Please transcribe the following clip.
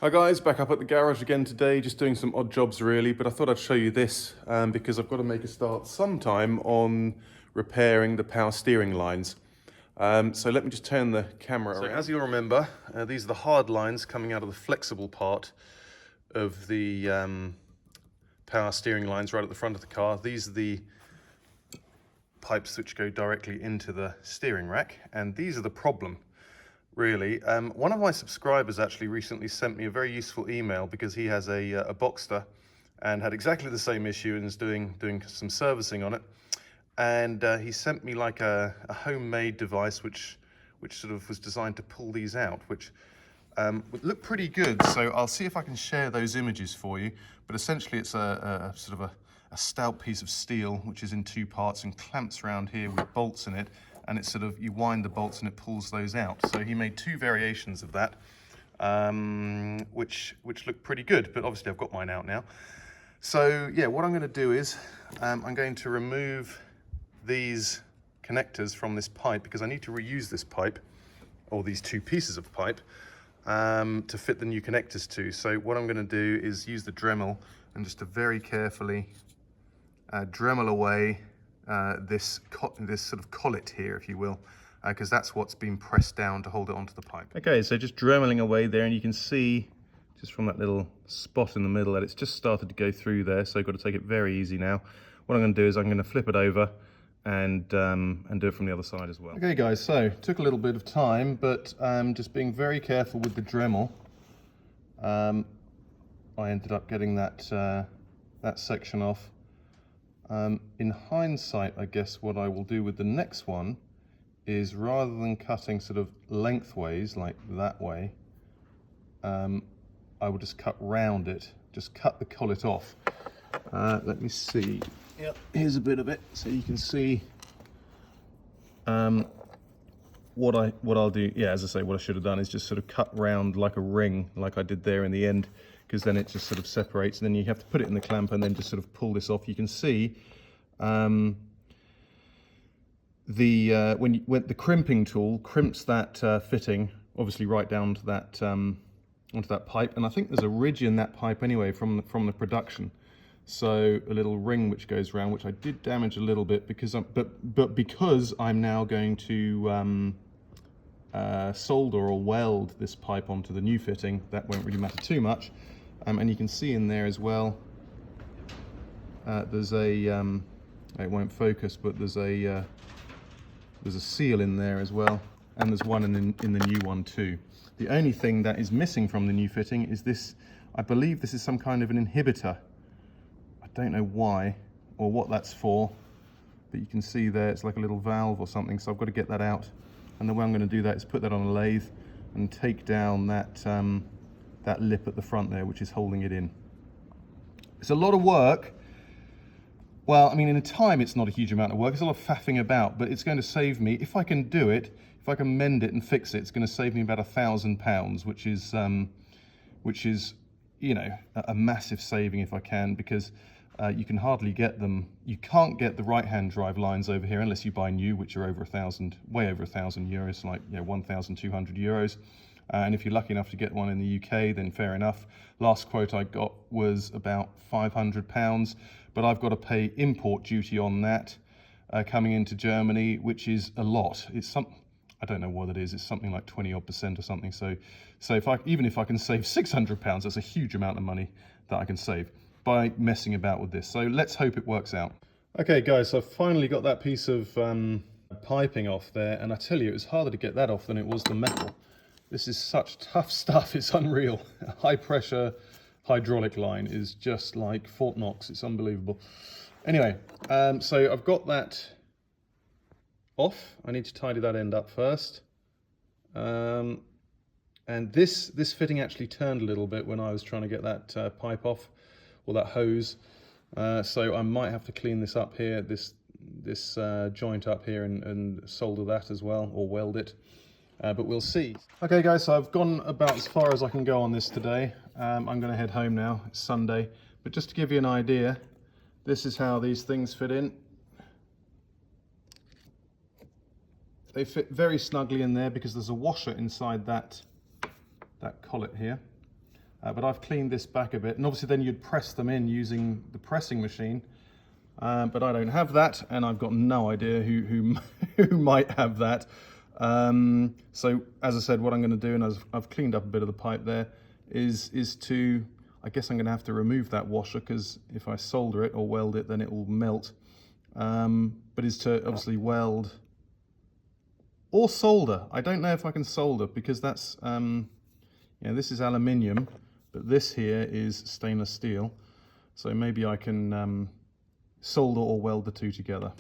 Hi guys, back up at the garage again today, just doing some odd jobs really, but I thought I'd show you this because I've got to make a start sometime on repairing the power steering lines. So let me just turn the camera around. So as you'll remember, these are the hard lines coming out of the flexible part of the power steering lines right at the front of the car. These are the pipes which go directly into the steering rack, and these are the problem. Really, one of my subscribers actually recently sent me a very useful email because he has a Boxster and had exactly the same issue and is doing some servicing on it. And he sent me like a homemade device which sort of was designed to pull these out, which would look pretty good. So I'll see if I can share those images for you. But essentially, it's a sort of a stout piece of steel which is in two parts and clamps around here with bolts in it. And it's sort of, you wind the bolts and it pulls those out. So he made two variations of that, which look pretty good, but obviously I've got mine out now. So yeah, what I'm gonna do is, I'm going to remove these connectors from this pipe because I need to reuse this pipe, or these two pieces of pipe, to fit the new connectors to. So what I'm gonna do is use the Dremel and just to very carefully Dremel away this sort of collet here, if you will, because that's what's been pressed down to hold it onto the pipe. Okay, so just dremeling away there, and you can see just from that little spot in the middle that it's just started to go through there, so I've got to take it very easy now. What I'm going to do is I'm going to flip it over and do it from the other side as well. Okay guys, so took a little bit of time, but just being very careful with the Dremel, I ended up getting that section off. In hindsight, I guess what I will do with the next one is, rather than cutting sort of lengthways like that way, I will just cut round it, just cut the collet off. Let me see. Yep, here's a bit of it, so you can see what I'll do. Yeah, as I say, what I should have done is just sort of cut round like a ring, like I did there in the end, because then it just sort of separates, and then you have to put it in the clamp and then just sort of pull this off. You can see when the crimping tool crimps that fitting, obviously right down to that onto that pipe, and I think there's a ridge in that pipe anyway from the production. So a little ring which goes around, which I did damage a little bit because because I'm now going to solder or weld this pipe onto the new fitting, that won't really matter too much. And you can see in there as well, there's a, it won't focus, but there's a seal in there as well, and there's one in the new one too. The only thing that is missing from the new fitting is this. I believe this is some kind of an inhibitor. I don't know why or what that's for, but you can see there it's like a little valve or something, so I've got to get that out. And the way I'm going to do that is put that on a lathe and take down that that lip at the front there, which is holding it in. It's a lot of work. Well, I mean, in time it's not a huge amount of work. It's a lot of faffing about, but it's going to save me, if I can do it, if I can mend it and fix it, it's going to save me about £1,000, which is, you know, a massive saving if I can, because you can hardly get them. You can't get the right-hand drive lines over here unless you buy new, which are over way over €1,000, like, you know, 1,200 euros. And if you're lucky enough to get one in the UK, then fair enough. Last quote I got was about £500, but I've got to pay import duty on that coming into Germany, which is a lot. It's I don't know what it is. It's something like 20% or something. So even if I can save £600, that's a huge amount of money that I can save by messing about with this. So let's hope it works out. Okay guys, so I've finally got that piece of piping off there, and I tell you, it was harder to get that off than it was the metal. This is such tough stuff, it's unreal. A high pressure hydraulic line is just like Fort Knox, it's unbelievable. Anyway, so I've got that off. I need to tidy that end up first. And this fitting actually turned a little bit when I was trying to get that pipe off, or that hose. So I might have to clean this up here, this joint up here, and solder that as well, or weld it. But we'll see. Okay guys, so I've gone about as far as I can go on this today. I'm going to head home now, it's Sunday. But just to give you an idea, this is how these things fit in. They fit very snugly in there because there's a washer inside that collet here. But I've cleaned this back a bit, and obviously then you'd press them in using the pressing machine. But I don't have that, and I've got no idea who might have that. So as I said, what I'm going to do, and I've cleaned up a bit of the pipe there, is to, I guess I'm going to have to remove that washer, because if I solder it or weld it, then it will melt. But is to obviously weld or solder. I don't know if I can solder, because that's, this is aluminium, but this here is stainless steel. So maybe I can solder or weld the two together.